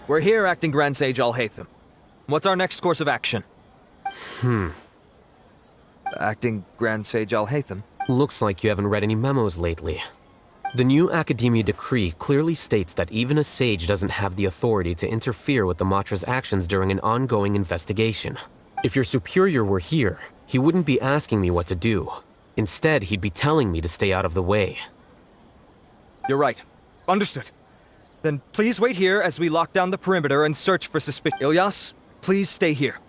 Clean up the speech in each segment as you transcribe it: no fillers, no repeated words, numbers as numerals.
We're here, Acting Grand Sage Alhaitham. What's our next course of action? Acting Grand Sage Alhaitham? Looks like you haven't read any memos lately. The new Academia decree clearly states that even a sage doesn't have the authority to interfere with the Matra's actions during an ongoing investigation. If your superior were here, he wouldn't be asking me what to do. Instead, he'd be telling me to stay out of the way. You're right. Understood. Then please wait here as we lock down the perimeter and search for suspicion. Ilyas, please stay here.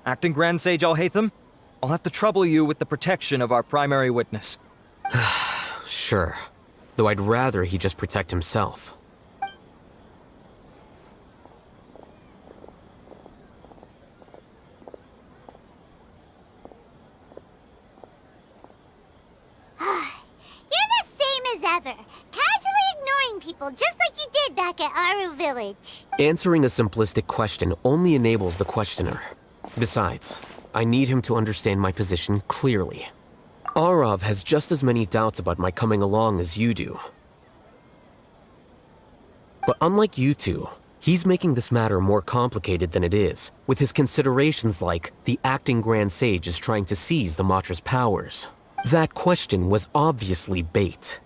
Acting Grand Sage Alhaitham, I'll have to trouble you with the protection of our primary witness. Sure. Though I'd rather he just protect himself. Ever. Casually ignoring people just like you did back at Aru Village. Answering a simplistic question only enables the questioner. Besides, I need him to understand my position clearly. Arav has just as many doubts about my coming along as you do. But unlike you two, he's making this matter more complicated than it is, with his considerations like the acting Grand Sage is trying to seize the Matra's powers. That question was obviously bait.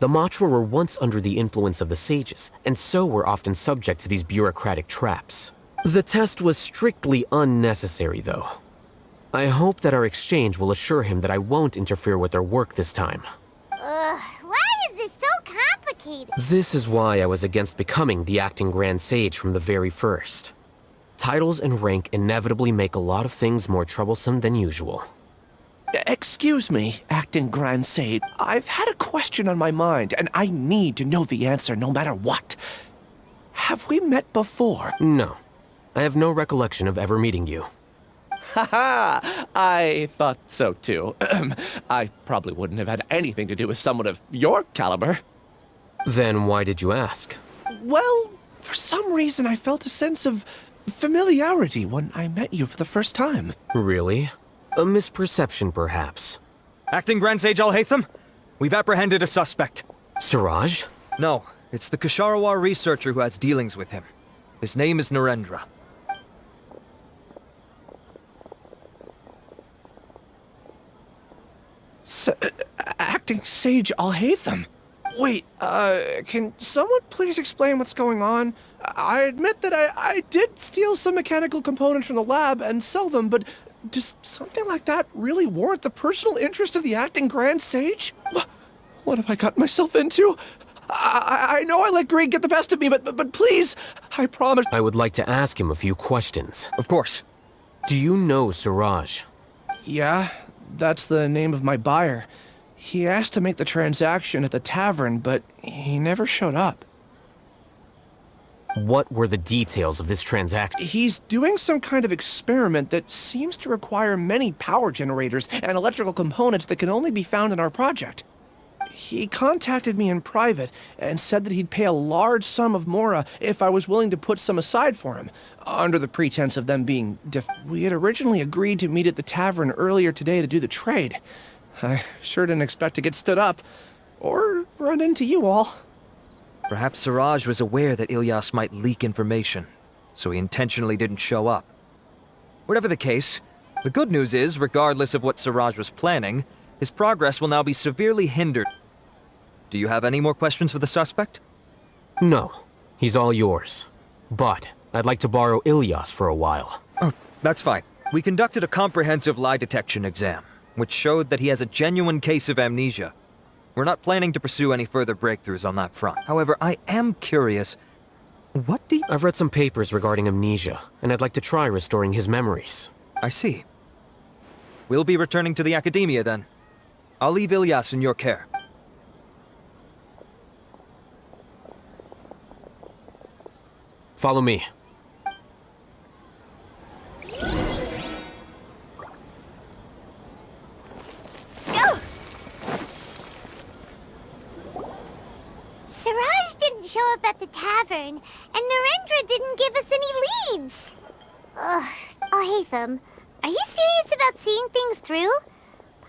The Matra were once under the influence of the sages, and so were often subject to these bureaucratic traps. The test was strictly unnecessary, though. I hope that our exchange will assure him that I won't interfere with their work this time. Why is this so complicated? This is why I was against becoming the acting Grand Sage from the very first. Titles and rank inevitably make a lot of things more troublesome than usual. Excuse me, Acting Grand Sage. I've had a question on my mind, and I need to know the answer no matter what. Have we met before? No. I have no recollection of ever meeting you. Haha! I thought so too. I probably wouldn't have had anything to do with someone of your caliber. Then why did you ask? Well, for some reason I felt a sense of familiarity when I met you for the first time. Really? A misperception, perhaps. Acting Grand Sage Alhaitham, we've apprehended a suspect. Siraj? No, it's the Ksharawar researcher who has dealings with him. His name is Narendra. Acting Sage Alhaitham? Wait, can someone please explain what's going on? I admit that I did steal some mechanical components from the lab and sell them, but does something like that really warrant the personal interest of the Acting Grand Sage? What have I gotten myself into? I know I let greed get the best of me, but please, I promise. I would like to ask him a few questions. Of course. Do you know Siraj? Yeah, that's the name of my buyer. He asked to make the transaction at the tavern, but he never showed up. What were the details of this transaction? He's doing some kind of experiment that seems to require many power generators and electrical components that can only be found in our project. He contacted me in private and said that he'd pay a large sum of Mora if I was willing to put some aside for him, under the pretense of them being We had originally agreed to meet at the tavern earlier today to do the trade. I sure didn't expect to get stood up, or run into you all. Perhaps Siraj was aware that Ilyas might leak information, so he intentionally didn't show up. Whatever the case, the good news is, regardless of what Siraj was planning, his progress will now be severely hindered. Do you have any more questions for the suspect? No. He's all yours. But I'd like to borrow Ilyas for a while. Oh, that's fine. We conducted a comprehensive lie detection exam, which showed that he has a genuine case of amnesia. We're not planning to pursue any further breakthroughs on that front. However, I am curious, what do you... I've read some papers regarding amnesia, and I'd like to try restoring his memories. I see. We'll be returning to the Academia then. I'll leave Ilyas in your care. Follow me. Siraj didn't show up at the tavern, and Narendra didn't give us any leads. Alhaitham, are you serious about seeing things through?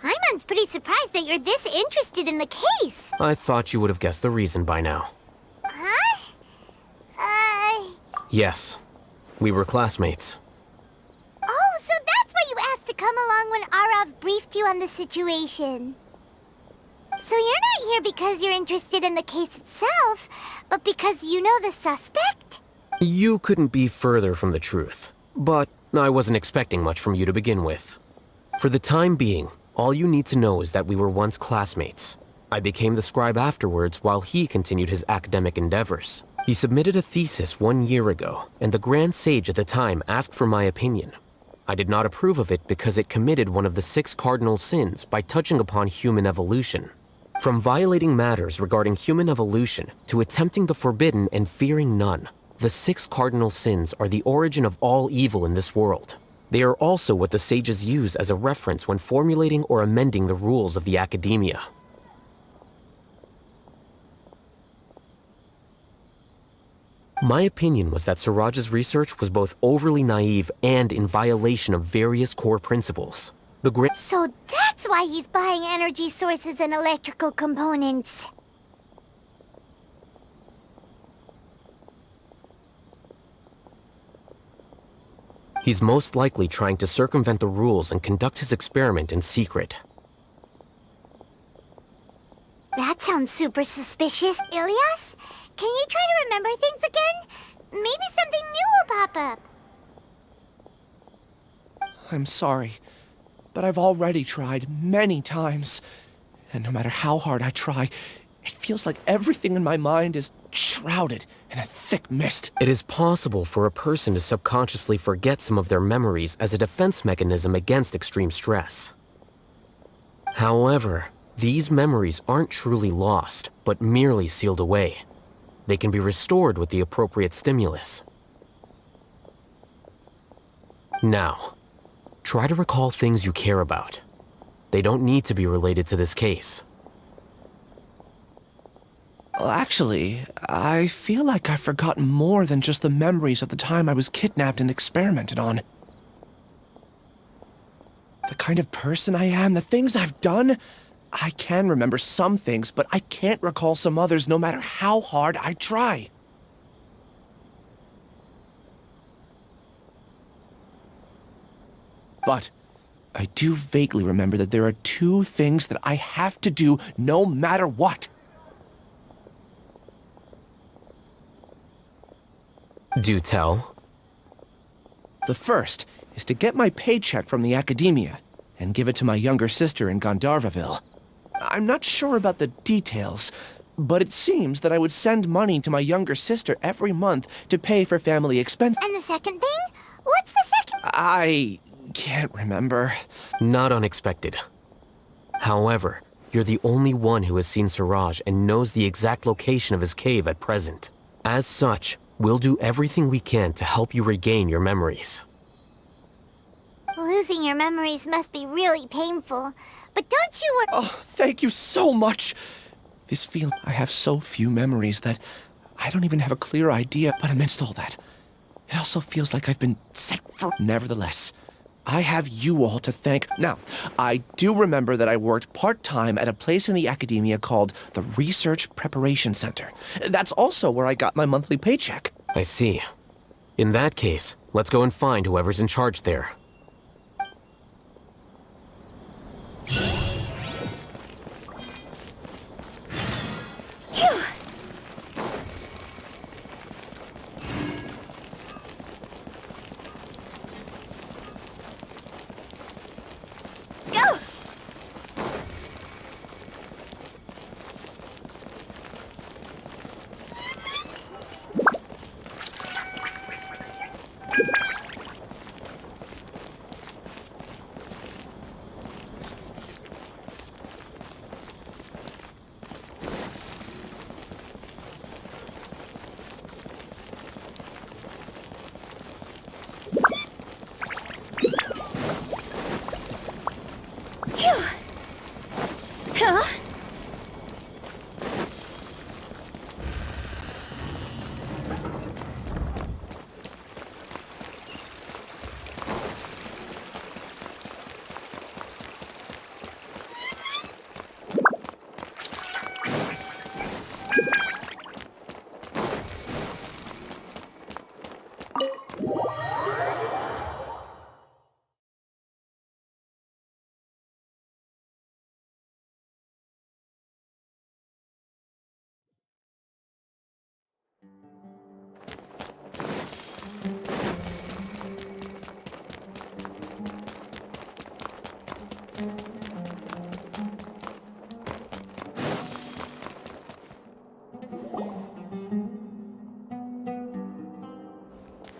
Paimon's pretty surprised that you're this interested in the case. I thought you would have guessed the reason by now. Huh? Yes, we were classmates. Oh, so that's why you asked to come along when Arav briefed you on the situation. So you're not here because you're interested in the case itself, but because you know the suspect? You couldn't be further from the truth, but I wasn't expecting much from you to begin with. For the time being, all you need to know is that we were once classmates. I became the scribe afterwards while he continued his academic endeavors. He submitted a thesis 1 year ago, and the Grand Sage at the time asked for my opinion. I did not approve of it because it committed one of the 6 cardinal sins by touching upon human evolution. From violating matters regarding human evolution to attempting the forbidden and fearing none, the 6 cardinal sins are the origin of all evil in this world. They are also what the sages use as a reference when formulating or amending the rules of the academia. My opinion was that Siraj's research was both overly naive and in violation of various core principles. So that's why he's buying energy sources and electrical components. He's most likely trying to circumvent the rules and conduct his experiment in secret. That sounds super suspicious. Ilyas, can you try to remember things again? Maybe something new will pop up. I'm sorry, but I've already tried many times. And no matter how hard I try, it feels like everything in my mind is shrouded in a thick mist. It is possible for a person to subconsciously forget some of their memories as a defense mechanism against extreme stress. However, these memories aren't truly lost, but merely sealed away. They can be restored with the appropriate stimulus. Now, try to recall things you care about. They don't need to be related to this case. Well, actually, I feel like I've forgotten more than just the memories of the time I was kidnapped and experimented on. The kind of person I am, the things I've done, I can remember some things, but I can't recall some others no matter how hard I try. But I do vaguely remember that there are 2 things that I have to do no matter what. Do tell. The first is to get my paycheck from the academia and give it to my younger sister in Gandharvaville. I'm not sure about the details, but it seems that I would send money to my younger sister every month to pay for family expenses. And the second thing? What's the second? I can't remember. Not unexpected. However, you're the only one who has seen Siraj and knows the exact location of his cave at present. As such, we'll do everything we can to help you regain your memories. Losing your memories must be really painful. But don't you worry. Oh, thank you so much. This feels I have so few memories that I don't even have a clear idea, but amidst all that, it also feels like I've been set for. Nevertheless, I have you all to thank. Now, I do remember that I worked part-time at a place in the academia called the Research Preparation Center. That's also where I got my monthly paycheck. I see. In that case, let's go and find whoever's in charge there. Phew. Go!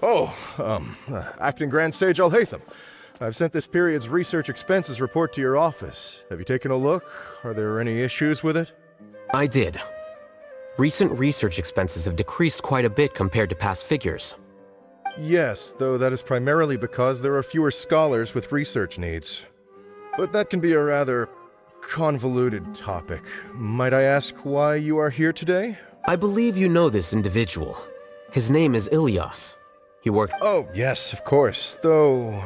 Acting Grand Sage Alhaitham. I've sent this period's research expenses report to your office. Have you taken a look? Are there any issues with it? I did. Recent research expenses have decreased quite a bit compared to past figures. Yes, though that is primarily because there are fewer scholars with research needs. But that can be a rather convoluted topic. Might I ask why you are here today? I believe you know this individual. His name is Ilyas. He worked— Oh, yes, of course. Though,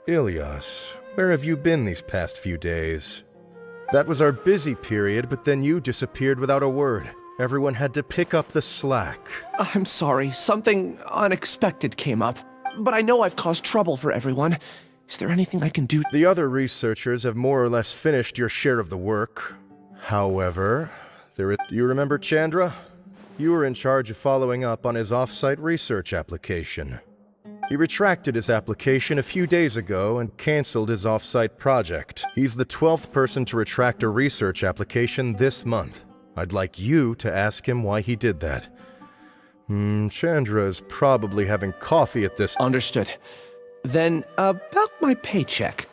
Ilyas, where have you been these past few days? That was our busy period, but then you disappeared without a word. Everyone had to pick up the slack. I'm sorry, something unexpected came up. But I know I've caused trouble for everyone. Is there anything I can do? The other researchers have more or less finished your share of the work. However, you remember Chandra? You were in charge of following up on his off-site research application. He retracted his application a few days ago and canceled his off-site project. He's the 12th person to retract a research application this month. I'd like you to ask him why he did that. Chandra is probably having coffee at this— Understood. Then, about my paycheck.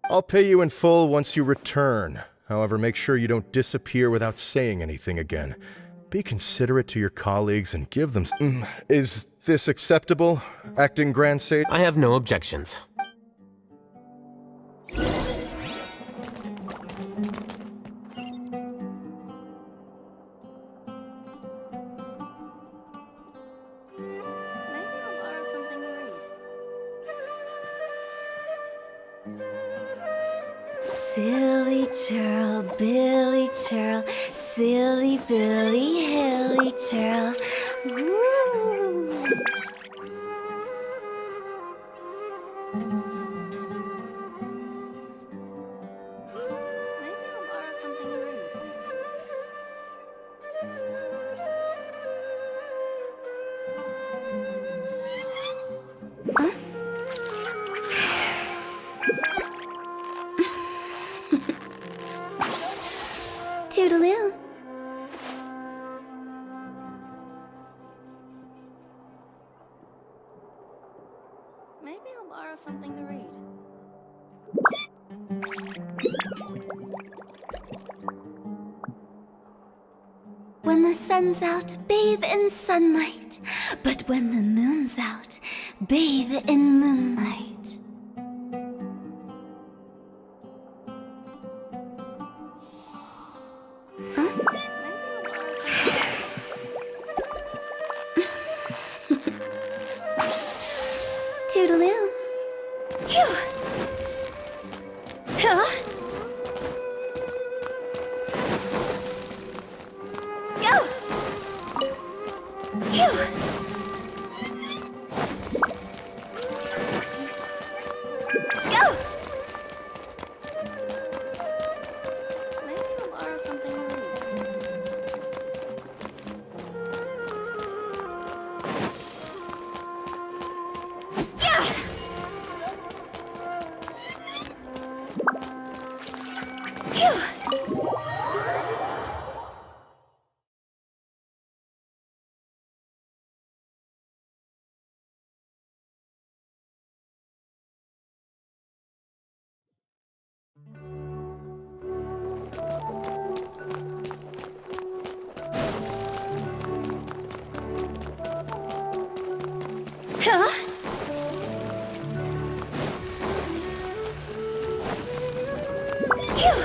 I'll pay you in full once you return. However, make sure you don't disappear without saying anything again. Be considerate to your colleagues and give them— Is this acceptable, Acting Grand Sage? I have no objections. Maybe I'll borrow something to read. Silly churl, Billy churl, silly Billy, hilly churl. Woo. Maybe I'll borrow something to read. Toodaloo. Maybe I'll borrow something to read. When the sun's out, bathe in sunlight. But when the moon's out, bathe in moonlight. Toodaloo. Phew. Huh? Go. Phew. Go. Maybe I'll borrow something to read. Huh? Phew.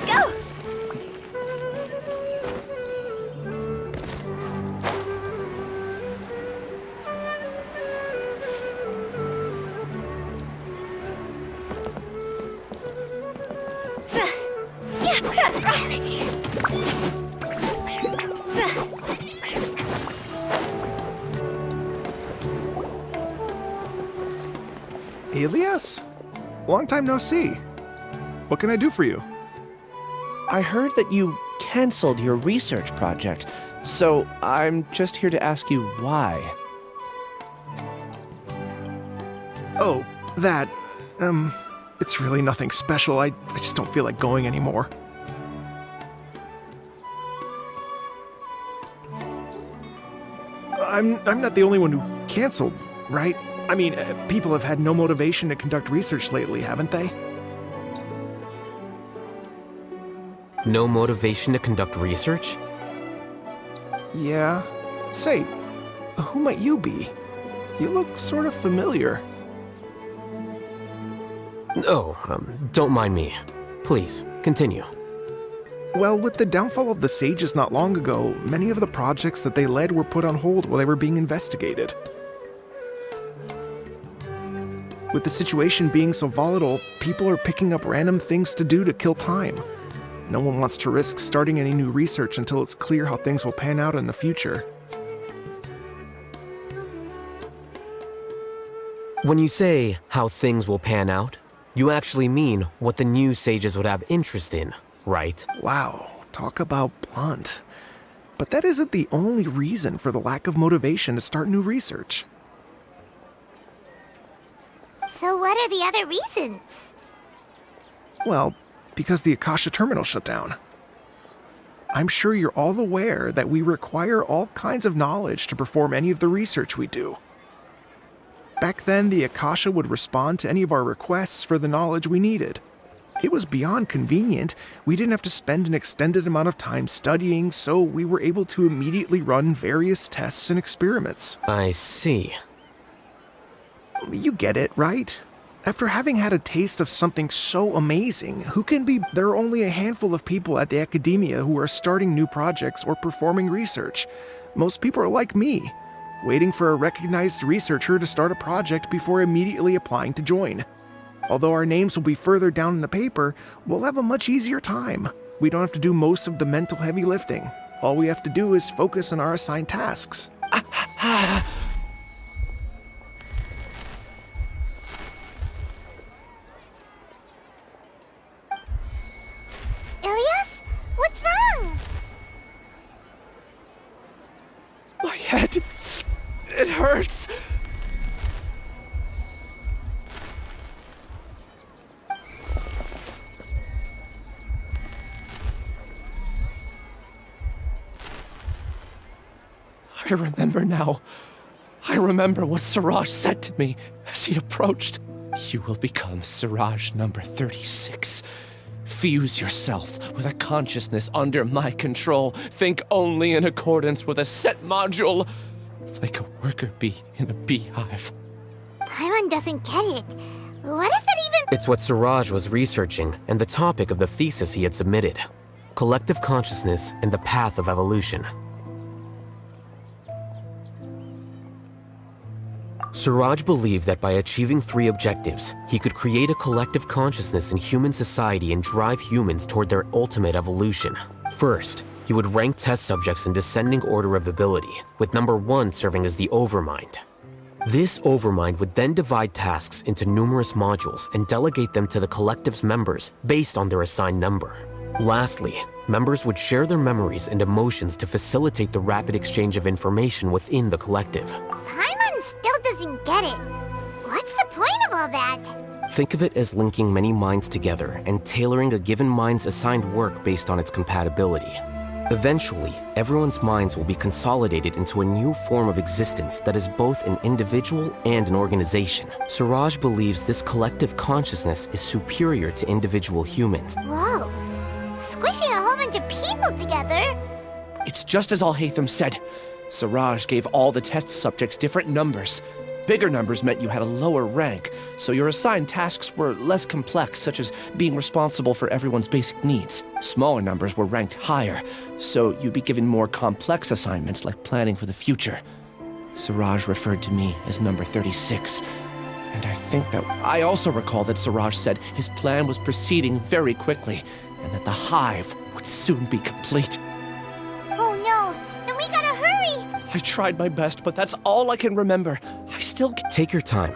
Go. Elias? Long time no see. What can I do for you? I heard that you canceled your research project, so I'm just here to ask you why. Oh, that. It's really nothing special. I just don't feel like going anymore. I'm not the only one who canceled, right? I mean, people have had no motivation to conduct research lately, haven't they? No motivation to conduct research? Yeah. Say, who might you be? You look sort of familiar. Oh, don't mind me. Please, continue. Well, with the downfall of the Sages not long ago, many of the projects that they led were put on hold while they were being investigated. With the situation being so volatile, people are picking up random things to do to kill time. No one wants to risk starting any new research until it's clear how things will pan out in the future. When you say how things will pan out, you actually mean what the new sages would have interest in, right? Wow, talk about blunt. But that isn't the only reason for the lack of motivation to start new research. So what are the other reasons? Well, because the Akasha terminal shut down. I'm sure you're all aware that we require all kinds of knowledge to perform any of the research we do. Back then, the Akasha would respond to any of our requests for the knowledge we needed. It was beyond convenient. We didn't have to spend an extended amount of time studying, so we were able to immediately run various tests and experiments. I see. You get it, right? After having had a taste of something so amazing, there are only a handful of people at the academia who are starting new projects or performing research. Most people are like me, waiting for a recognized researcher to start a project before immediately applying to join. Although our names will be further down in the paper, we'll have a much easier time. We don't have to do most of the mental heavy lifting. All we have to do is focus on our assigned tasks. Ilias? What's wrong? My head. It hurts. I remember now. I remember what Siraj said to me as he approached. You will become Siraj number 36. Fuse yourself with a consciousness under my control. Think only in accordance with a set module. Like a worker bee in a beehive. Paimon doesn't get it. What does that even... It's what Siraj was researching and the topic of the thesis he had submitted. Collective consciousness and the path of evolution. Siraj believed that by achieving 3 objectives, he could create a collective consciousness in human society and drive humans toward their ultimate evolution. First, he would rank test subjects in descending order of ability, with number 1 serving as the Overmind. This Overmind would then divide tasks into numerous modules and delegate them to the collective's members based on their assigned number. Lastly, members would share their memories and emotions to facilitate the rapid exchange of information within the collective. Paimon still doesn't get it. What's the point of all that? Think of it as linking many minds together and tailoring a given mind's assigned work based on its compatibility. Eventually, everyone's minds will be consolidated into a new form of existence that is both an individual and an organization. Siraj believes this collective consciousness is superior to individual humans. Whoa. Squishing a whole bunch of people together? It's just as Al-Haytham said. Siraj gave all the test subjects different numbers. Bigger numbers meant you had a lower rank, so your assigned tasks were less complex, such as being responsible for everyone's basic needs. Smaller numbers were ranked higher, so you'd be given more complex assignments like planning for the future. Siraj referred to me as number 36, and I also recall that Siraj said his plan was proceeding very quickly, and that the Hive would soon be complete. Oh no, then we gotta hurry! I tried my best, but that's all I can remember. I still can't. Take your time.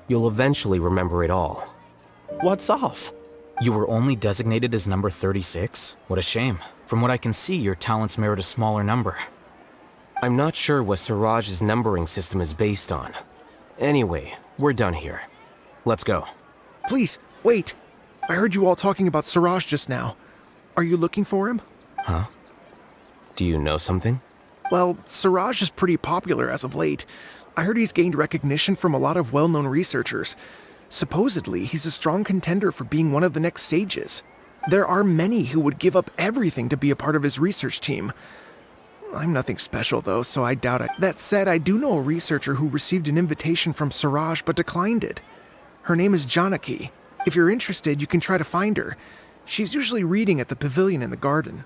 You'll eventually remember it all. What's off? You were only designated as number 36? What a shame. From what I can see, your talents merit a smaller number. I'm not sure what Siraj's numbering system is based on. Anyway, we're done here. Let's go. Please, wait. I heard you all talking about Siraj just now. Are you looking for him? Huh? Do you know something? Well, Siraj is pretty popular as of late. I heard he's gained recognition from a lot of well-known researchers. Supposedly, he's a strong contender for being one of the next sages. There are many who would give up everything to be a part of his research team. I'm nothing special, though, so I doubt it. That said, I do know a researcher who received an invitation from Siraj but declined it. Her name is Janaki. If you're interested, you can try to find her. She's usually reading at the pavilion in the garden.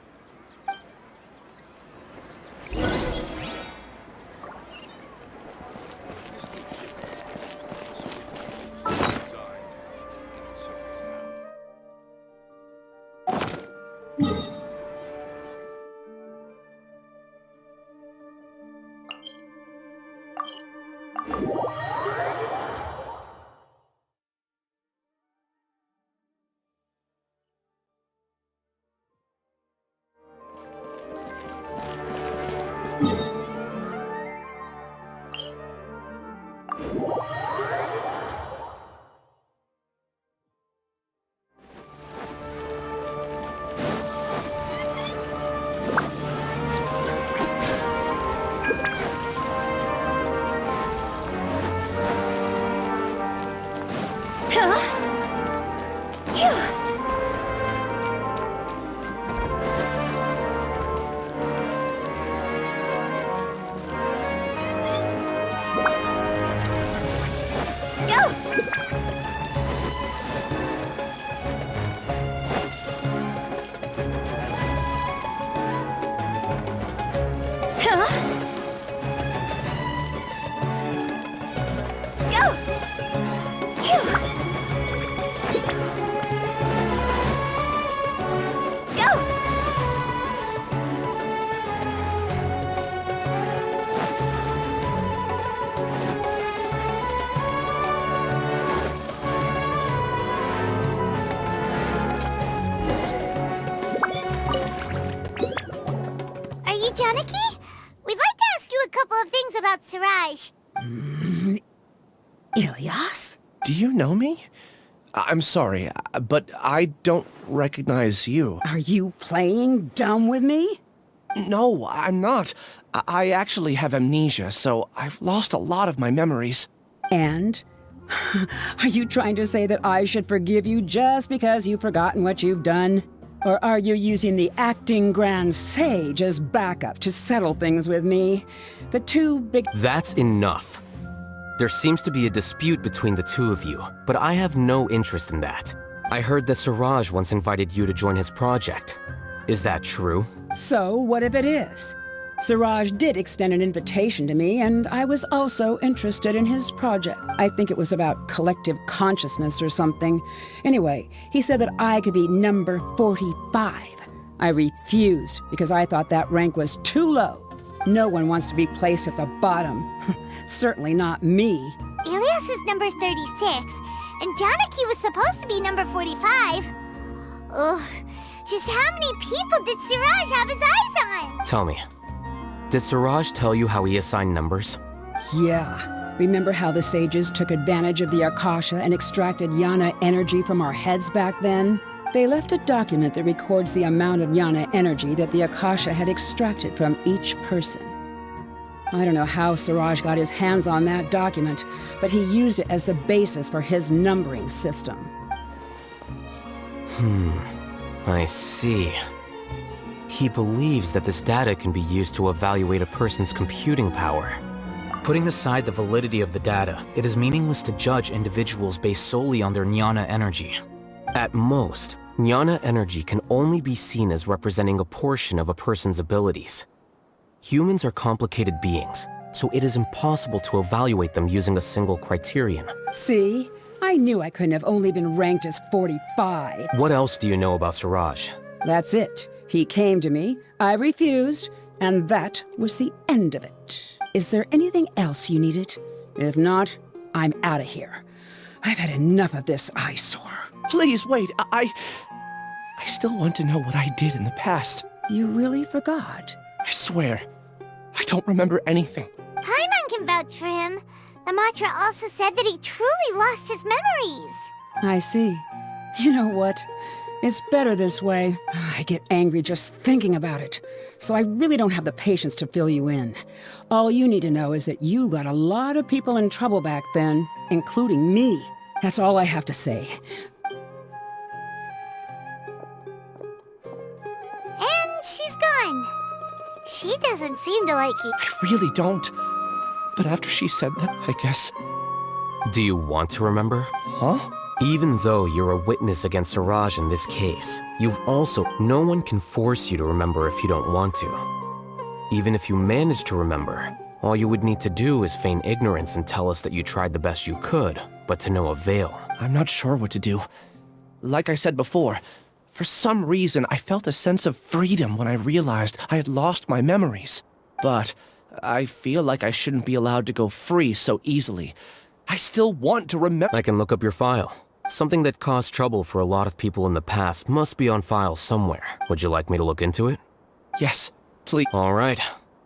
Janaki? We'd like to ask you a couple of things about Siraj. Ilyas? Do you know me? I'm sorry, but I don't recognize you. Are you playing dumb with me? No, I'm not. I actually have amnesia, so I've lost a lot of my memories. And? Are you trying to say that I should forgive you just because you've forgotten what you've done? Or are you using the acting Grand Sage as backup to settle things with me? The two big... That's enough. There seems to be a dispute between the two of you, but I have no interest in that. I heard that Siraj once invited you to join his project. Is that true? So, what if it is? Siraj did extend an invitation to me, and I was also interested in his project. I think it was about collective consciousness or something. Anyway, he said that I could be number 45. I refused because I thought that rank was too low. No one wants to be placed at the bottom. Certainly not me. Ilyas is number 36, and Janaki was supposed to be number 45. Ugh, just how many people did Siraj have his eyes on? Tell me, did Siraj tell you how he assigned numbers? Yeah. Remember how the sages took advantage of the Akasha and extracted Yana energy from our heads back then? They left a document that records the amount of Yana energy that the Akasha had extracted from each person. I don't know how Siraj got his hands on that document, but he used it as the basis for his numbering system. I see. He believes that this data can be used to evaluate a person's computing power. Putting aside the validity of the data, it is meaningless to judge individuals based solely on their jnana energy. At most, jnana energy can only be seen as representing a portion of a person's abilities. Humans are complicated beings, so it is impossible to evaluate them using a single criterion. See? I knew I couldn't have only been ranked as 45. What else do you know about Siraj? That's it. He came to me, I refused, and that was the end of it. Is there anything else you needed? If not, I'm out of here. I've had enough of this eyesore. Please, wait. I still want to know what I did in the past. You really forgot? I swear, I don't remember anything. Paimon can vouch for him. The mantra also said that he truly lost his memories. I see. You know what? It's better this way. I get angry just thinking about it. So I really don't have the patience to fill you in. All you need to know is that you got a lot of people in trouble back then, including me. That's all I have to say. And she's gone. She doesn't seem to like you. I really don't. But after she said that, I guess... Do you want to remember? Huh? Even though you're a witness against Siraj in this case, you've also... No one can force you to remember if you don't want to. Even if you manage to remember, all you would need to do is feign ignorance and tell us that you tried the best you could, but to no avail. I'm not sure what to do. Like I said before, for some reason I felt a sense of freedom when I realized I had lost my memories. But I feel like I shouldn't be allowed to go free so easily. I still want to remember... I can look up your file. Something that caused trouble for a lot of people in the past must be on file somewhere. Would you like me to look into it? Yes, please. All right.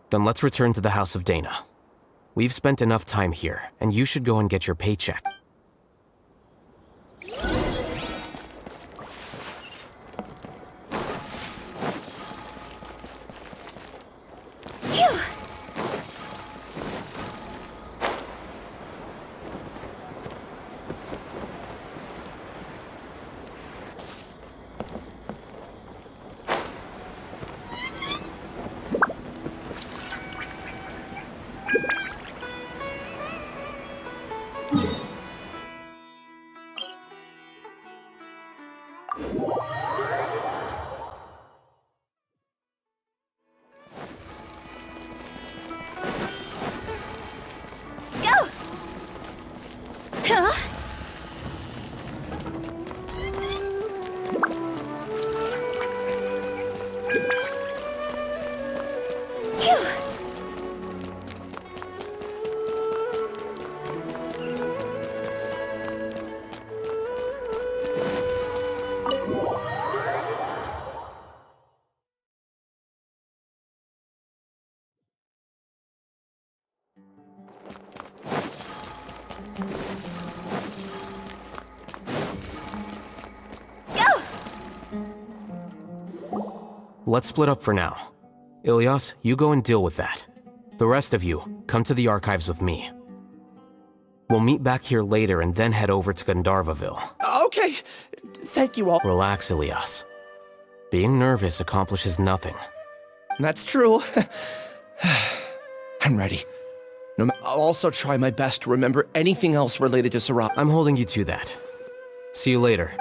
Then let's return to the House of Dana. We've spent enough time here, and you should go and get your paycheck. Phew! Go! Huh? Phew! Go! Let's split up for now. Ilyas, you go and deal with that. The rest of you, come to the archives with me. We'll meet back here later and then head over to Gandharvaville. Okay, thank you all. Relax, Ilyas. Being nervous accomplishes nothing. That's true. I'm ready. I'll also try my best to remember anything else related to Siraj. I'm holding you to that. See you later.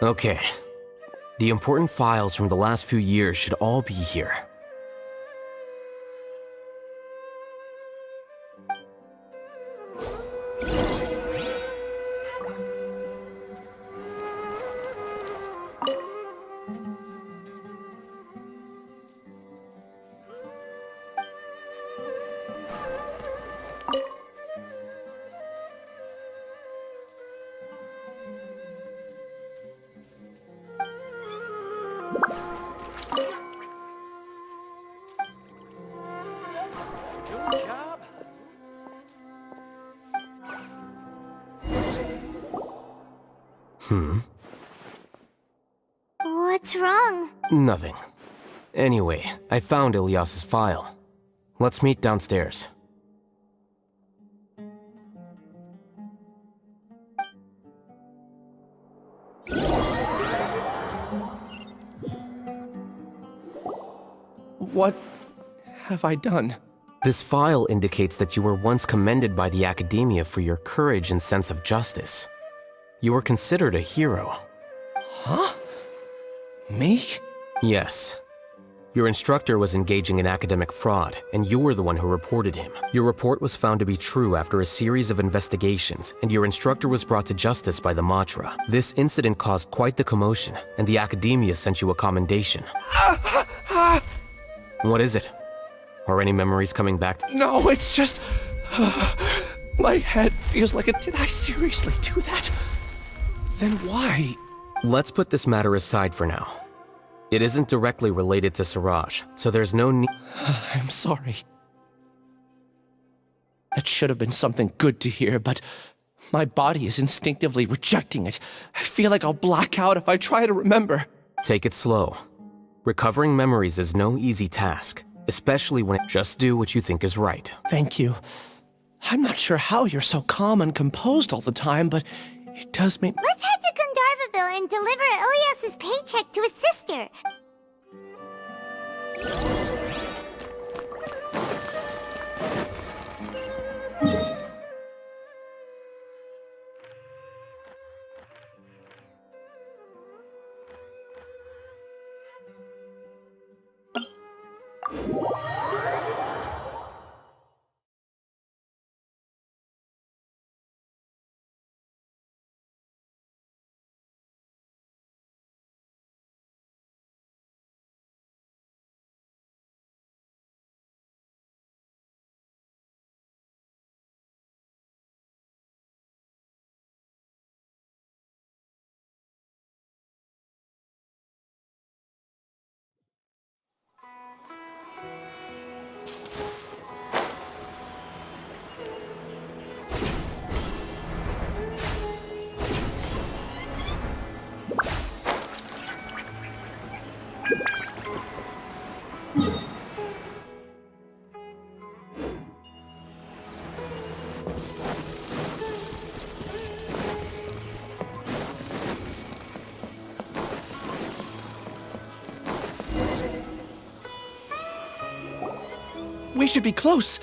Okay. The important files from the last few years should all be here. What's wrong? Nothing. Anyway, I found Ilyas's file. Let's meet downstairs. What have I done? This file indicates that you were once commended by the Academia for your courage and sense of justice. You were considered a hero. Huh? Me? Yes. Your instructor was engaging in academic fraud, and you were the one who reported him. Your report was found to be true after a series of investigations, and your instructor was brought to justice by the Matra. This incident caused quite the commotion, and the Academia sent you a commendation. What is it? Are any memories coming back to— No, it's just... my head feels like it. Did I seriously do that? Then why? Let's put this matter aside for now. It isn't directly related to Siraj, so there's no need— I'm sorry. That should have been something good to hear, but my body is instinctively rejecting it. I feel like I'll black out if I try to remember. Take it slow. Recovering memories is no easy task, especially when— Just do what you think is right. Thank you. I'm not sure how you're so calm and composed all the time, but it does make— Let's head to Gandharvaville and deliver Ilyas's paycheck to his sister. We should be close.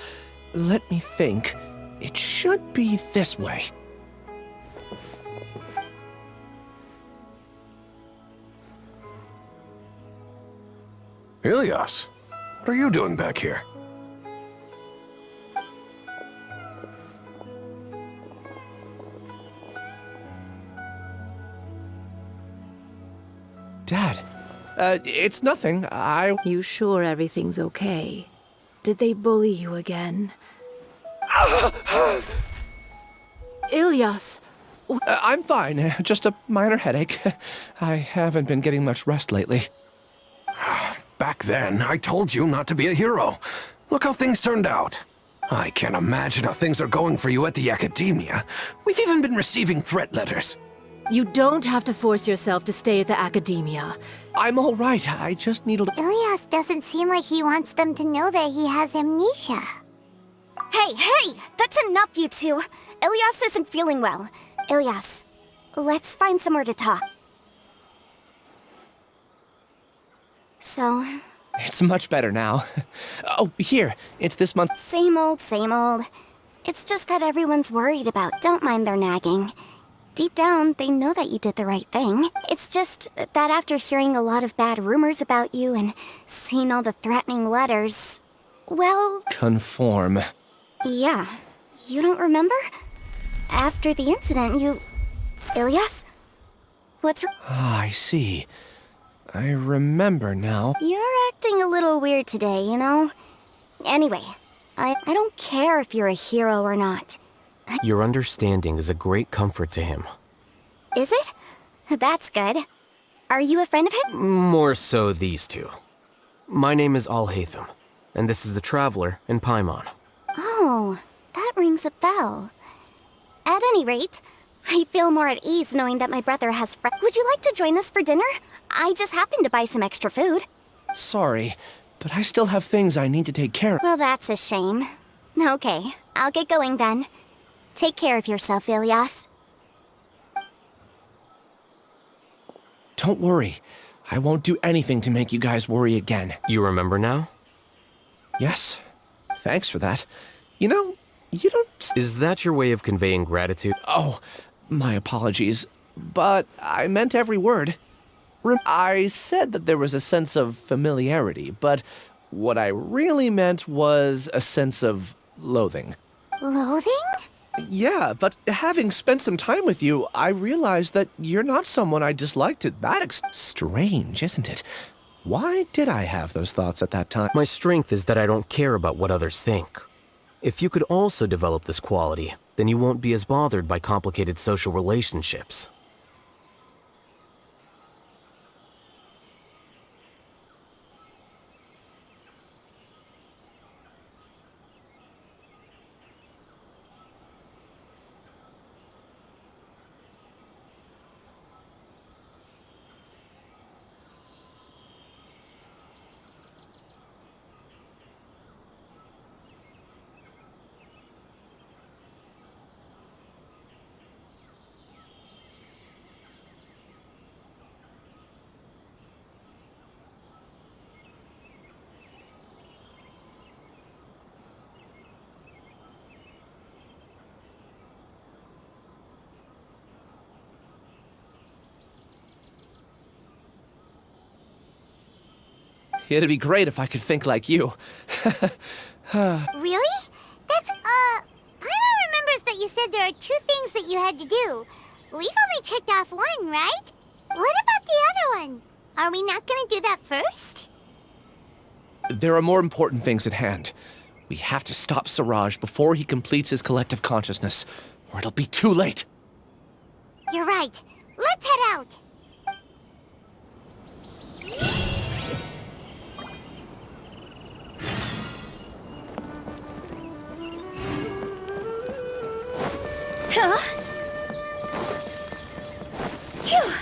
Let me think. It should be this way. Ilyas, what are you doing back here? Dad, it's nothing. You sure everything's okay? Did they bully you again? Ilyas! I'm fine. Just a minor headache. I haven't been getting much rest lately. Back then, I told you not to be a hero. Look how things turned out. I can't imagine how things are going for you at the Academia. We've even been receiving threat letters. You don't have to force yourself to stay at the Academia. I'm all right. I just need a little... Ilyas doesn't seem like he wants them to know that he has amnesia. Hey! That's enough, you two! Ilyas isn't feeling well. Ilyas, let's find somewhere to talk. So... It's much better now. Oh, here. It's this month. Same old, same old. It's just that everyone's worried about. Don't mind their nagging. Deep down, they know that you did the right thing. It's just that after hearing a lot of bad rumors about you and seeing all the threatening letters, well... Conform. Yeah. You don't remember? After the incident, you... Ilyas? What's... Ah, I see. I remember now. You're acting a little weird today, you know? Anyway, I don't care if you're a hero or not. Your understanding is a great comfort to him. Is it? That's good. Are you a friend of his? More so these two. My name is Al-Haytham, and this is the Traveler in Paimon. Oh, that rings a bell. At any rate, I feel more at ease knowing that my brother has friends. Would you like to join us for dinner? I just happened to buy some extra food. Sorry, but I still have things I need to take care of. Well, that's a shame. Okay, I'll get going then. Take care of yourself, Ilias. Don't worry. I won't do anything to make you guys worry again. You remember now? Yes. Thanks for that. You know, you don't... Is that your way of conveying gratitude? Oh, my apologies. But I meant every word. I said that there was a sense of familiarity, but what I really meant was a sense of loathing. Loathing? Yeah, but having spent some time with you, I realized that you're not someone I disliked to that Strange, isn't it? Why did I have those thoughts at that time? My strength is that I don't care about what others think. If you could also develop this quality, then you won't be as bothered by complicated social relationships. It'd be great if I could think like you. Really? That's, Paimon remembers that you said there are 2 things that you had to do. We've only checked off 1, right? What about the other one? Are we not gonna do that first? There are more important things at hand. We have to stop Siraj before he completes his collective consciousness, or it'll be too late. You're right. Let's head out. Huh? Phew.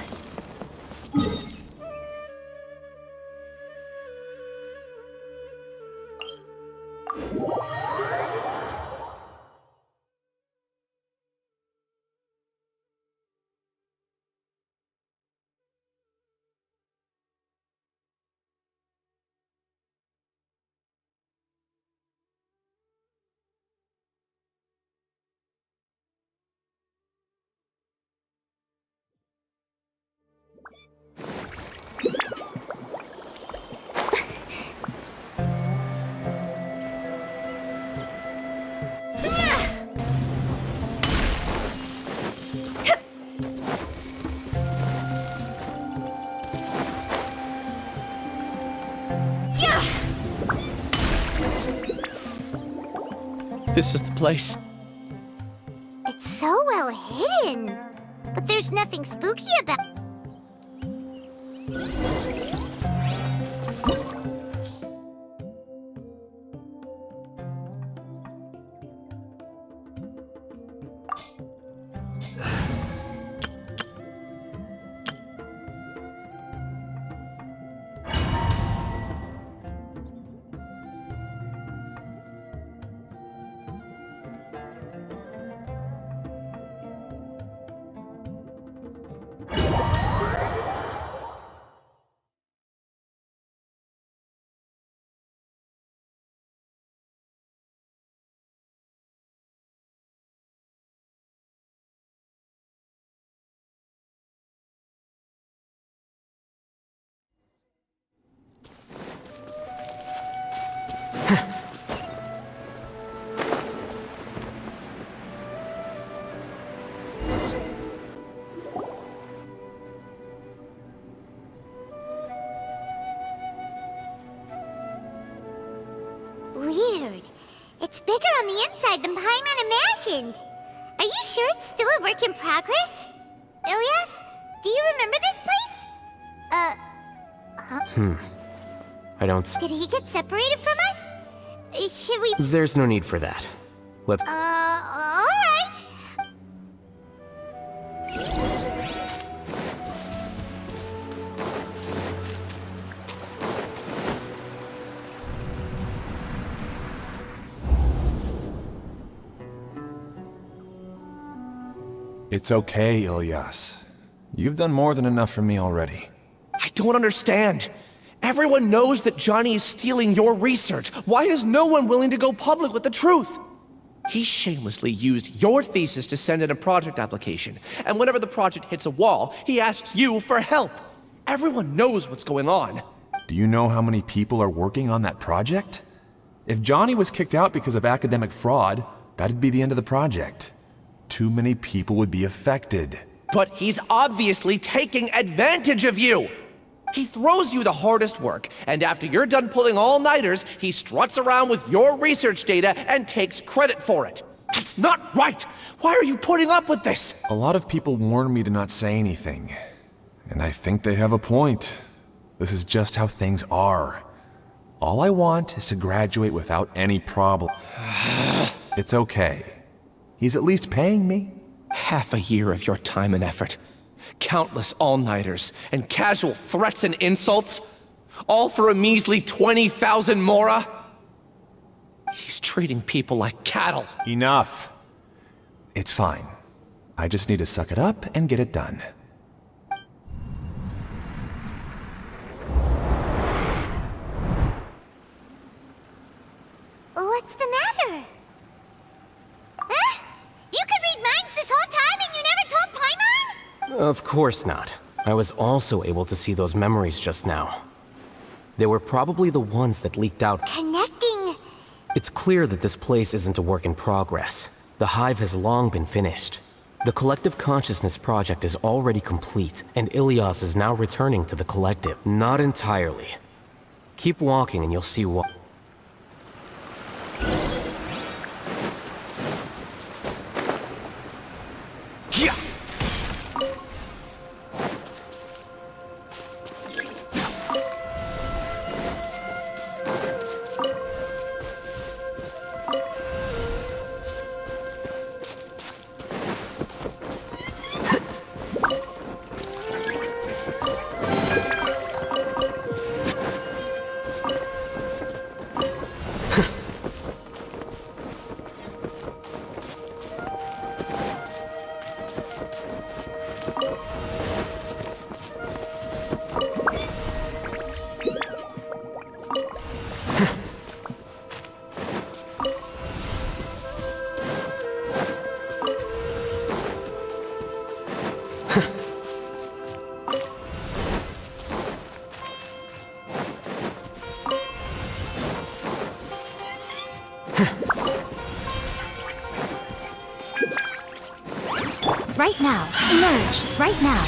This is the place. It's so well hidden. But there's nothing spooky about it. Weird. It's bigger on the inside than Paimon imagined. Are you sure it's still a work in progress? Ilias, do you remember this place? I don't... Did he get separated from us? Should we... There's no need for that. Let's... alright. It's okay, Ilyas. You've done more than enough for me already. I don't understand. Everyone knows that Johnny is stealing your research. Why is no one willing to go public with the truth? He shamelessly used your thesis to send in a project application, and whenever the project hits a wall, he asks you for help. Everyone knows what's going on. Do you know how many people are working on that project? If Johnny was kicked out because of academic fraud, that'd be the end of the project. Too many people would be affected. But he's obviously taking advantage of you! He throws you the hardest work, and after you're done pulling all-nighters, he struts around with your research data and takes credit for it. That's not right! Why are you putting up with this? A lot of people warn me to not say anything. And I think they have a point. This is just how things are. All I want is to graduate without any problem. It's okay. He's at least paying me. Half a year of your time and effort. Countless all-nighters and casual threats and insults, all for a measly 20,000 mora? He's treating people like cattle. Enough. It's fine. I just need to suck it up and get it done. What's the matter? Huh? You could read minds this whole time and you never told Paimon? Of course not. I was also able to see those memories just now. They were probably the ones that leaked out. Connecting. It's clear that this place isn't a work in progress. The hive has long been finished. The Collective Consciousness project is already complete, and Ilyas is now returning to the Collective. Not entirely. Keep walking and you'll see what... Right now. Emerge. Right now.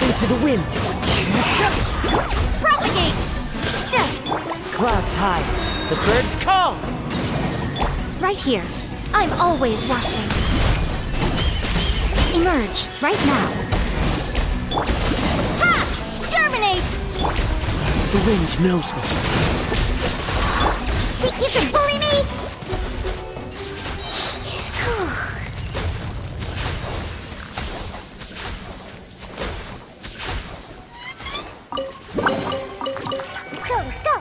Into the wind. Propagate! Clouds high. The birds call. Right here. I'm always watching. Emerge. Right now. Ha! Germinate! The wind knows me. Think you can bully me? Let's go.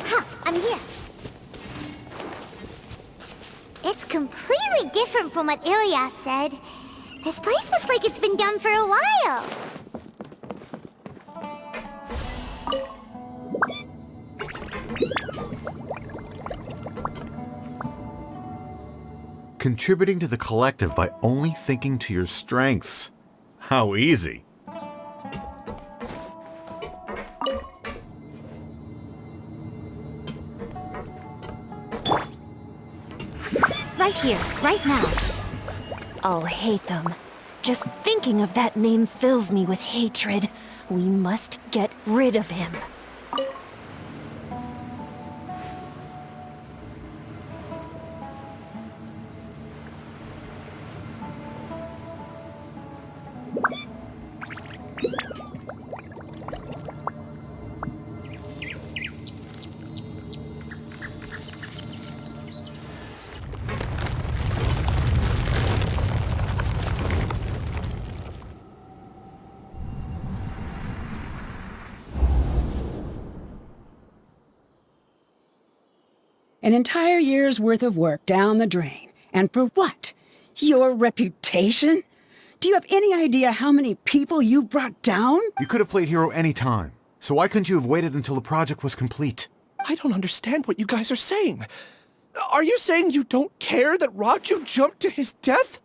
Huh, I'm here. It's completely different from what Ilyas said. This place looks like it's been done for a while. Contributing to the collective by only thinking to your strengths. How easy. Right here. Right now. I'll hate them. Just thinking of that name fills me with hatred. We must get rid of him. An entire year's worth of work down the drain. And for what? Your reputation? Do you have any idea how many people you brought down? You could have played hero any time, so why couldn't you have waited until the project was complete? I don't understand what you guys are saying. Are you saying you don't care that Raju jumped to his death?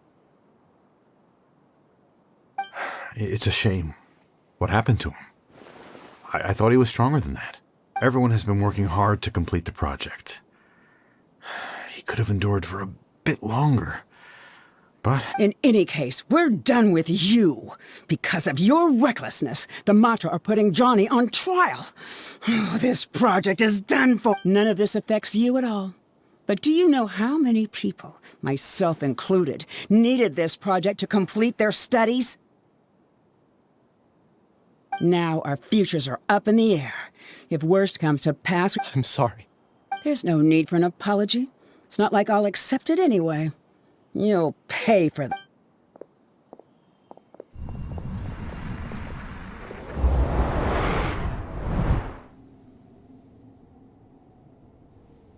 It's a shame. What happened to him? I thought he was stronger than that. Everyone has been working hard to complete the project. He could have endured for a bit longer. But in any case, we're done with you. Because of your recklessness, the Matra are putting Johnny on trial. This project is done for. None of this affects you at all. But do you know how many people, myself included, needed this project to complete their studies? Now our futures are up in the air. If worst comes to pass... I'm sorry. There's no need for an apology. It's not like I'll accept it anyway. You'll pay for that.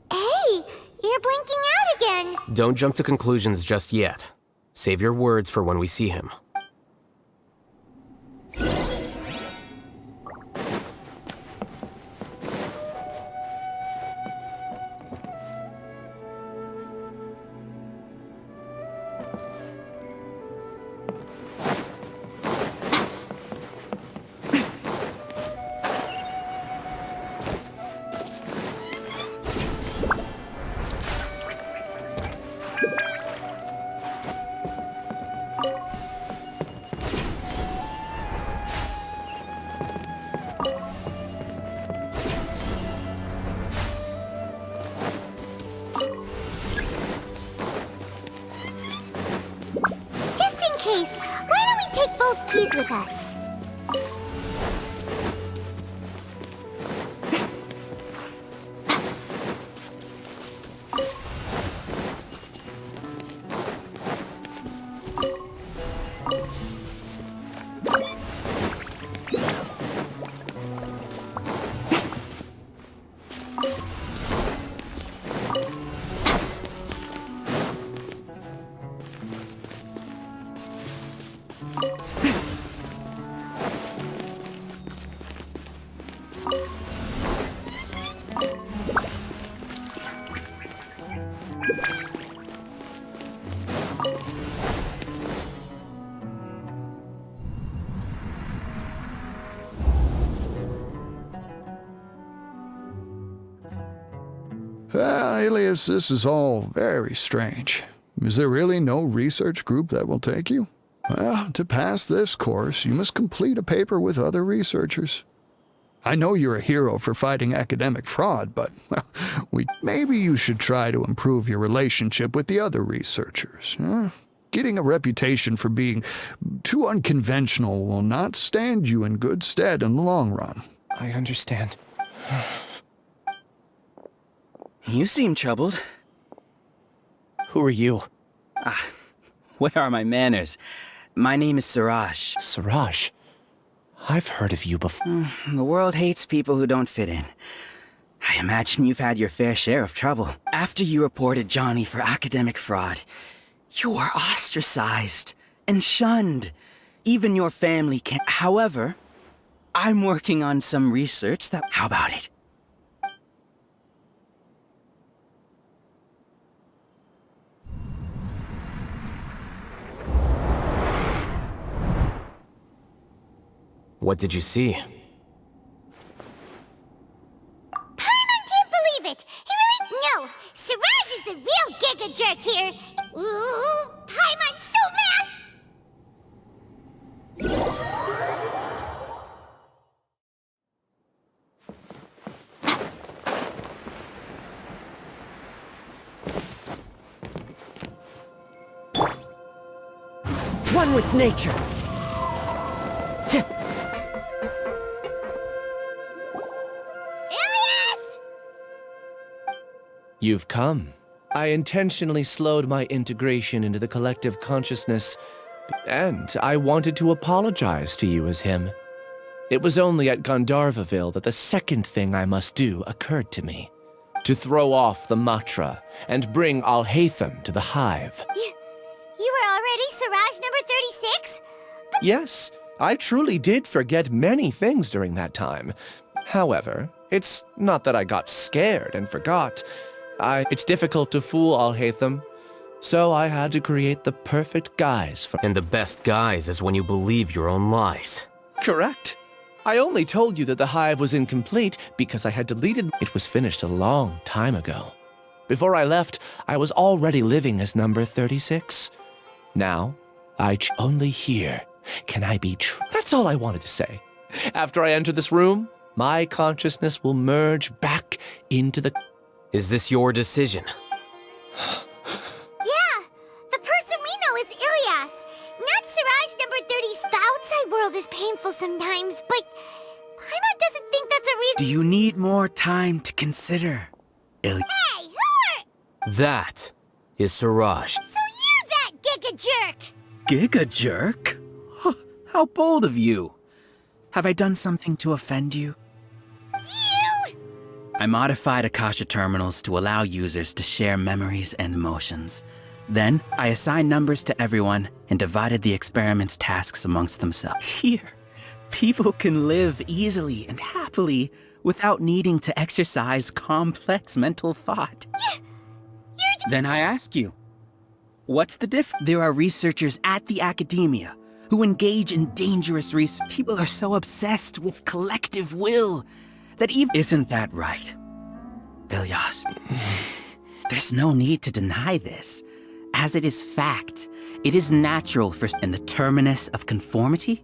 Hey, you're blinking out again. Don't jump to conclusions just yet. Save your words for when we see him. Keys with us. Alias, this is all very strange. Is there really no research group that will take you? Well, to pass this course, you must complete a paper with other researchers. I know you're a hero for fighting academic fraud, but well, maybe you should try to improve your relationship with the other researchers. Getting a reputation for being too unconventional will not stand you in good stead in the long run. I understand. You seem troubled. Who are you? Where are my manners? My name is Suraj. Suraj? I've heard of you before. The world hates people who don't fit in. I imagine you've had your fair share of trouble. After you reported Johnny for academic fraud, you were ostracized and shunned. Even your family can't. However, I'm working on some research that... How about it? What did you see? Paimon can't believe it! He really... No! Suraj is the real giga jerk here! Ooh! Paimon's so mad! One with nature! You've come. I intentionally slowed my integration into the collective consciousness, and I wanted to apologize to you as him. It was only at Gandharvaville that the second thing I must do occurred to me. to throw off the Matra and bring Alhaitham to the Hive. You were already Siraj number 36? Yes, I truly did forget many things during that time. However, it's not that I got scared and forgot. It's difficult to fool Alhaitham, so I had to create the perfect guise for— And the best guise is when you believe your own lies. Correct. I only told you that the Hive was incomplete because I had deleted— It was finished a long time ago. Before I left, I was already living as number 36. Now, only here can I be true. That's all I wanted to say. After I enter this room, my consciousness will merge back into the— Is this your decision? Yeah, the person we know is Ilyas, not Siraj number 30. The outside world is painful sometimes, but Paimon doesn't think that's a reason. Do you need more time to consider, Ilyas? Hey, who are— That is Siraj. So you're that giga jerk! Giga jerk? How bold of you. Have I done something to offend you? You! I modified Akasha terminals to allow users to share memories and emotions. Then, I assigned numbers to everyone and divided the experiment's tasks amongst themselves. Here, people can live easily and happily without needing to exercise complex mental thought. Then I ask you, what's the difference? There are researchers at the academia who engage in dangerous research. People are so obsessed with collective will that even— Isn't that right, Ilyas? There's no need to deny this, as it is fact. It is natural for— And the terminus of conformity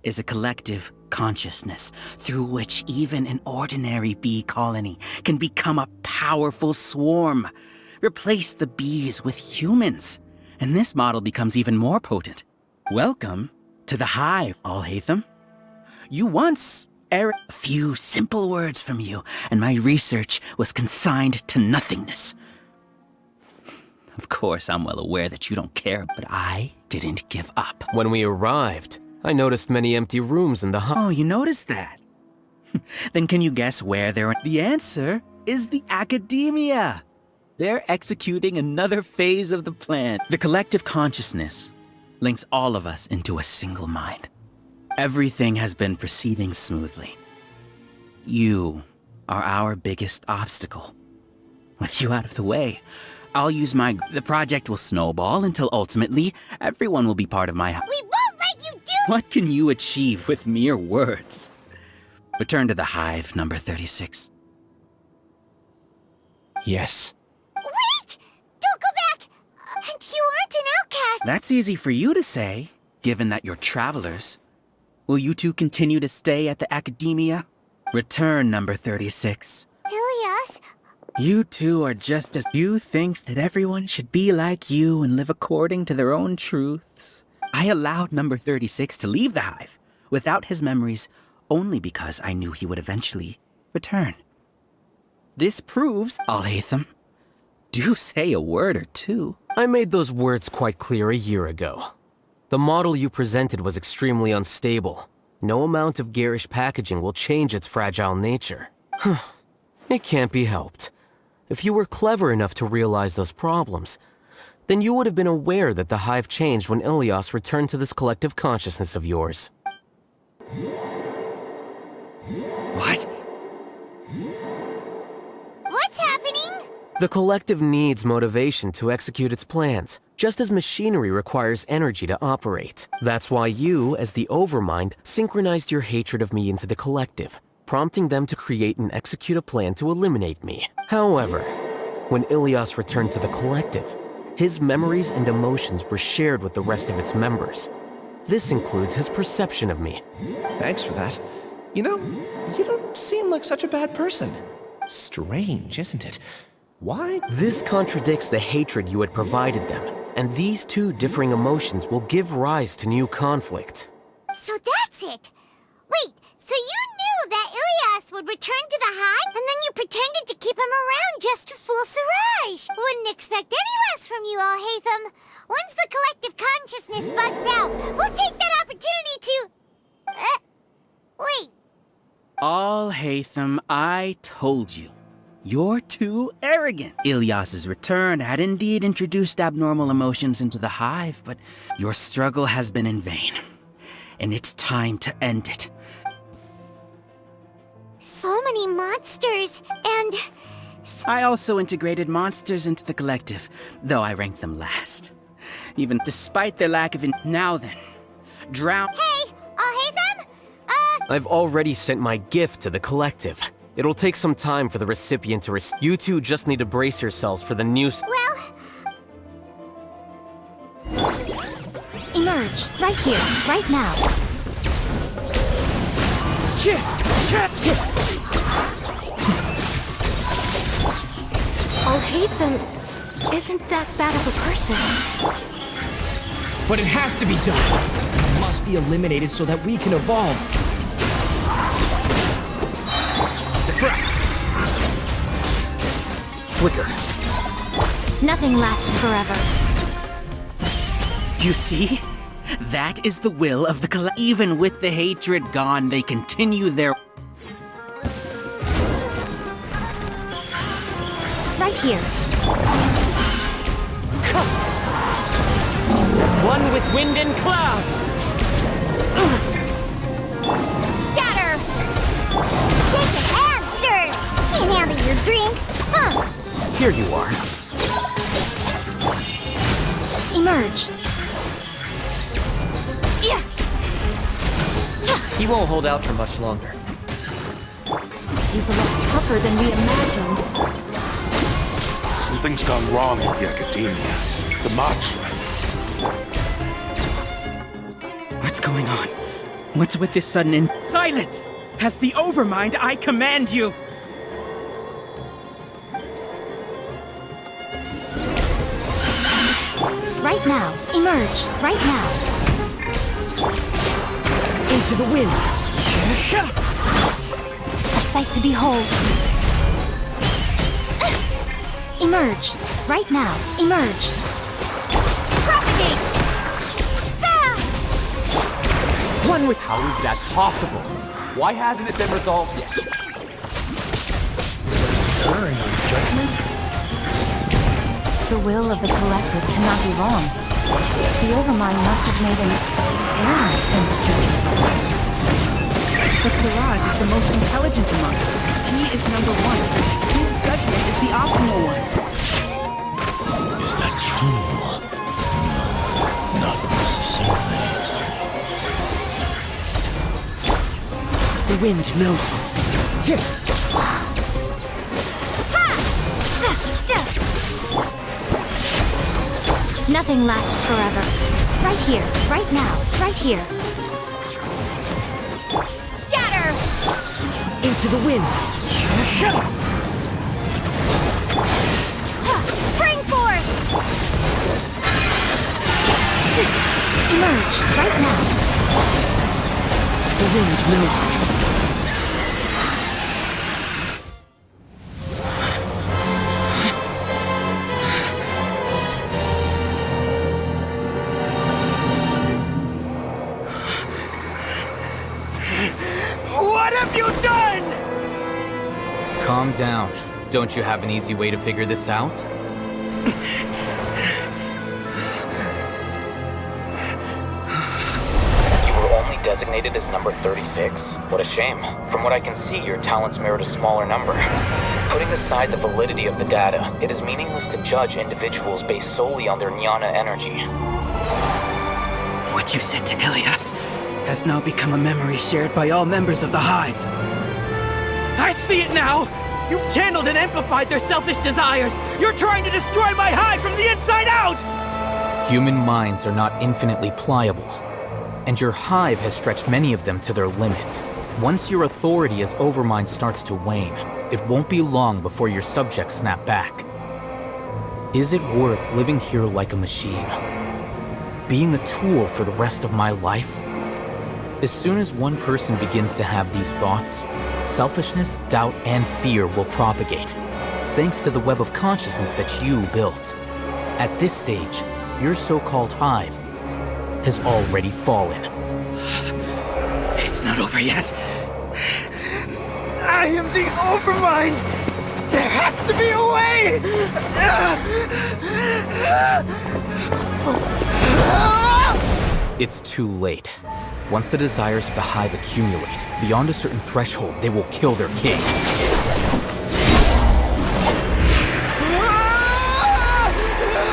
is a collective consciousness through which even an ordinary bee colony can become a powerful swarm. Replace the bees with humans, and this model becomes even more potent. Welcome to the Hive, Alhaitham. You once— A few simple words from you, and my research was consigned to nothingness. Of course, I'm well aware that you don't care, but I didn't give up. When we arrived, I noticed many empty rooms in the Oh, you noticed that? Then can you guess where they're— The answer is the academia. They're executing another phase of the plan. The collective consciousness links all of us into a single mind. Everything has been proceeding smoothly. You are our biggest obstacle. With you out of the way, I'll use my— The project will snowball until ultimately everyone will be part of my— We won't let you do— What can you achieve with mere words? Return to the Hive, number 36. Yes. Wait! Don't go back! And you aren't an outcast! That's easy for you to say, given that you're travelers. Will you two continue to stay at the academia? Return, number 36. Ilyas? You two are just as— You think that everyone should be like you and live according to their own truths. I allowed number 36 to leave the Hive without his memories only because I knew he would eventually return. This proves, Alhaitham, do say a word or two. I made those words quite clear a year ago. The model you presented was extremely unstable. No amount of garish packaging will change its fragile nature. It can't be helped. If you were clever enough to realize those problems, then you would have been aware that the Hive changed when Ilyas returned to this collective consciousness of yours. What? What's happening? The collective needs motivation to execute its plans, just as machinery requires energy to operate. That's why you, as the Overmind, synchronized your hatred of me into the collective, prompting them to create and execute a plan to eliminate me. However, when Ilyas returned to the collective, his memories and emotions were shared with the rest of its members. This includes his perception of me. Thanks for that. You know, you don't seem like such a bad person. Strange, isn't it? Why? This contradicts the hatred you had provided them, and these two differing emotions will give rise to new conflict. So that's it! Wait, so you knew that Ilyas would return to the Hive, and then you pretended to keep him around just to fool Siraj? Wouldn't expect any less from you, Alhaitham. Once the collective consciousness bugs out, we'll take that opportunity to... wait. Alhaitham, I told you. You're too arrogant. Ilyas's return had indeed introduced abnormal emotions into the hive, but your struggle has been in vain. And it's time to end it. So many monsters, and... I also integrated monsters into the collective, though I ranked them last. Even despite their lack of Now then, drown- Hey, them? I've already sent my gift to the collective. It'll take some time for the recipient to You two just need to brace yourselves for the news. Well... Emerge, right here, right now. Oh, Hatham isn't that bad of a person. But it has to be done. It must be eliminated so that we can evolve. Deflect! Flicker. Nothing lasts forever. You see? That is the will of the collective. Even with the hatred gone, they continue their... Right here. As one with wind and cloud. Scatter! Shaken and stirred! Can't handle your drink, huh? Here you are. Emerge. Yeah. He won't hold out for much longer. He's a lot tougher than we imagined. Something's gone wrong with the Academia. The Matra. What's going on? What's with this sudden Silence! As the Overmind, I command you! Right now. Emerge. Right now. Into the wind. A sight to behold. Emerge. Right now. Emerge. Propagate! One with... How is that possible? Why hasn't it been resolved yet? Where in your judgment? The will of the collective cannot be wrong. The Overmind must have made an error in this judgment. But Siraj is the most intelligent among us. He is number one. His judgment is the optimal one. Is that true? No, not necessarily. The wind knows me. Tip. Nothing lasts forever. Right here, right now, right here. Scatter! Into the wind. Spring forth! Emerge, right now. The wind knows me. What have you done? Calm down. Don't you have an easy way to figure this out? You were only designated as number 36? What a shame. From what I can see, your talents merit a smaller number. Putting aside the validity of the data, it is meaningless to judge individuals based solely on their jnana energy. What you said to Ilyas has now become a memory shared by all members of the Hive. I see it now! You've channeled and amplified their selfish desires! You're trying to destroy my Hive from the inside out! Human minds are not infinitely pliable, and your Hive has stretched many of them to their limit. Once your authority as Overmind starts to wane, it won't be long before your subjects snap back. Is it worth living here like a machine? Being a tool for the rest of my life? As soon as one person begins to have these thoughts, selfishness, doubt, and fear will propagate, thanks to the web of consciousness that you built. At this stage, your so-called Hive has already fallen. It's not over yet. I am the Overmind, There has to be a way! It's too late. Once the desires of the Hive accumulate, beyond a certain threshold, they will kill their king. I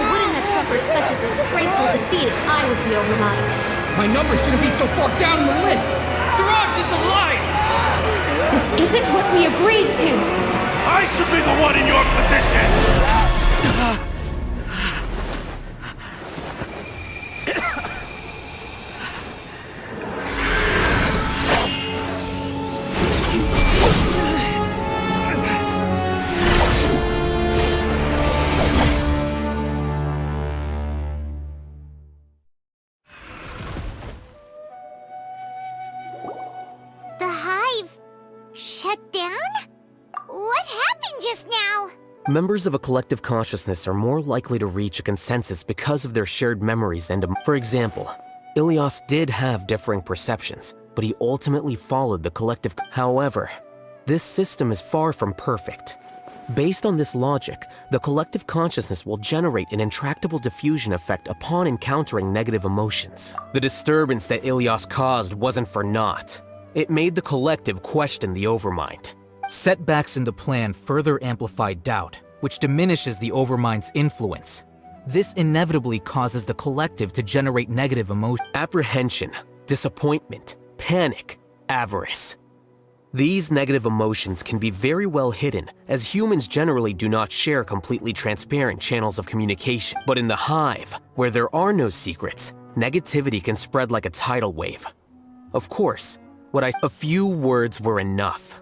wouldn't have suffered such a disgraceful defeat if I was the Overmind. My number shouldn't be so far down in the list! Siraj is alive! This isn't what we agreed to! I should be the one in your position! The Hive shut down? What happened just now? Members of a collective consciousness are more likely to reach a consensus because of their shared memories and, for example, Ilias did have differing perceptions, but he ultimately followed the collective. However, this system is far from perfect. Based on this logic, the collective consciousness will generate an intractable diffusion effect upon encountering negative emotions. The disturbance that Ilias caused wasn't for naught. It made the collective question the Overmind. Setbacks in the plan further amplify doubt, which diminishes the Overmind's influence. This inevitably causes the collective to generate negative emotion. Apprehension, disappointment, panic, avarice. These negative emotions can be very well hidden, as humans generally do not share completely transparent channels of communication. But in the Hive, where there are no secrets, negativity can spread like a tidal wave. Of course, a few words were enough.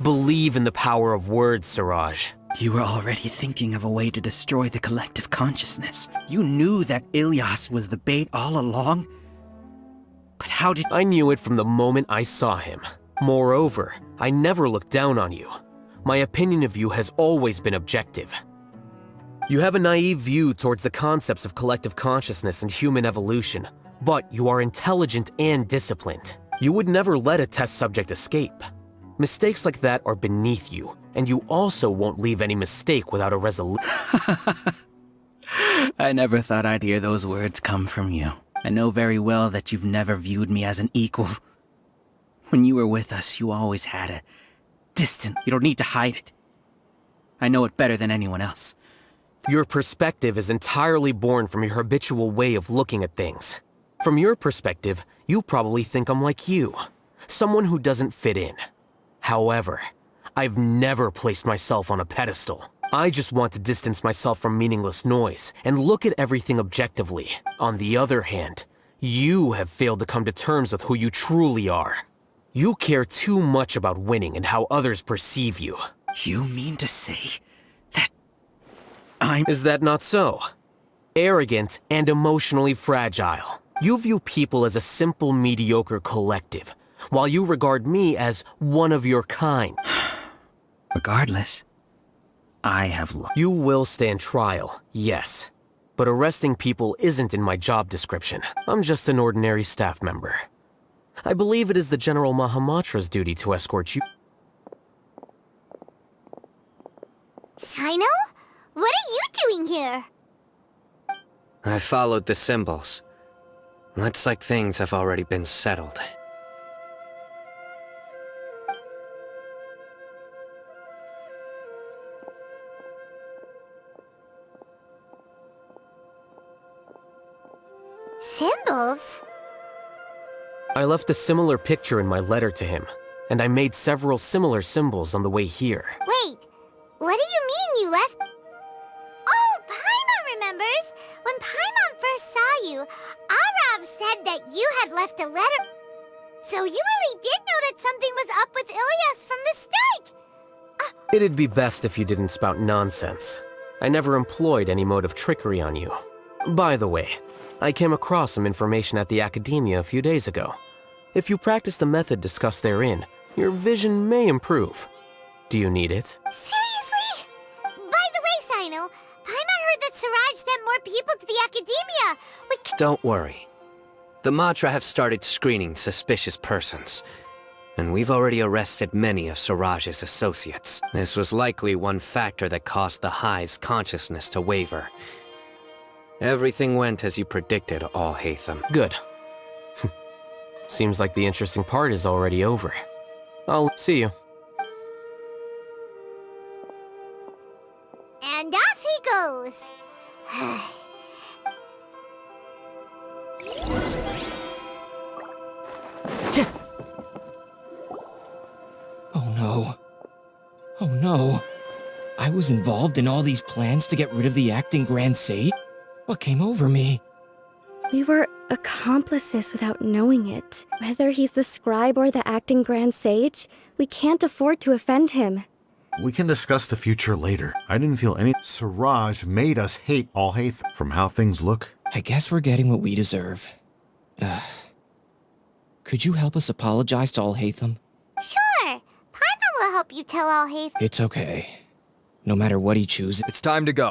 Believe in the power of words, Siraj. You were already thinking of a way to destroy the collective consciousness. You knew that Ilias was the bait all along? But how did— I knew it from the moment I saw him. Moreover, I never looked down on you. My opinion of you has always been objective. You have a naive view towards the concepts of collective consciousness and human evolution, but you are intelligent and disciplined. You would never let a test subject escape. Mistakes like that are beneath you, and you also won't leave any mistake without a resolution. I never thought I'd hear those words come from you. I know very well that you've never viewed me as an equal. When you were with us, you always had a distant— You don't need to hide it. I know it better than anyone else. Your perspective is entirely born from your habitual way of looking at things. From your perspective, you probably think I'm like you, someone who doesn't fit in. However, I've never placed myself on a pedestal. I just want to distance myself from meaningless noise and look at everything objectively. On the other hand, you have failed to come to terms with who you truly are. You care too much about winning and how others perceive you. You mean to say that Is that not so? Arrogant and emotionally fragile. You view people as a simple, mediocre collective, while you regard me as one of your kind. Regardless, I have lost. You will stand trial, yes. But arresting people isn't in my job description. I'm just an ordinary staff member. I believe it is the General Mahamatra's duty to escort you. Sino? What are you doing here? I followed the symbols. Looks like things have already been settled. Symbols? I left a similar picture in my letter to him, and I made several similar symbols on the way here. Wait, what do you mean you left? Oh, Paimon remembers! When Paimon first saw you, Arav said that you had left a letter. So you really did know that something was up with Ilias from the start! It'd be best if you didn't spout nonsense. I never employed any mode of trickery on you. By the way, I came across some information at the Academia a few days ago. If you practice the method discussed therein, your vision may improve. Do you need it? Seriously? By the way, Sino, Paimon heard that Siraj sent more people to the Academia. Don't worry. The Matra have started screening suspicious persons. And we've already arrested many of Siraj's associates. This was likely one factor that caused the Hive's consciousness to waver. Everything went as you predicted, All-Hatham. Good. Seems like the interesting part is already over. I'll see you. And off he goes. Oh no. Oh no. I was involved in all these plans to get rid of the acting Grand Sage? What came over me? We were accomplices without knowing it. Whether he's the scribe or the acting Grand Sage, we can't afford to offend him. We can discuss the future later. I didn't feel any... Siraj made us hate All-Hatham from how things look. I guess we're getting what we deserve. Could you help us apologize to All-Hatham? Sure. Paimon will help you tell All-Hatham. It's okay. No matter what he chooses. It's time to go.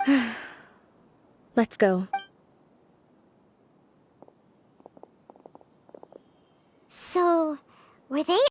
Let's go. So, were they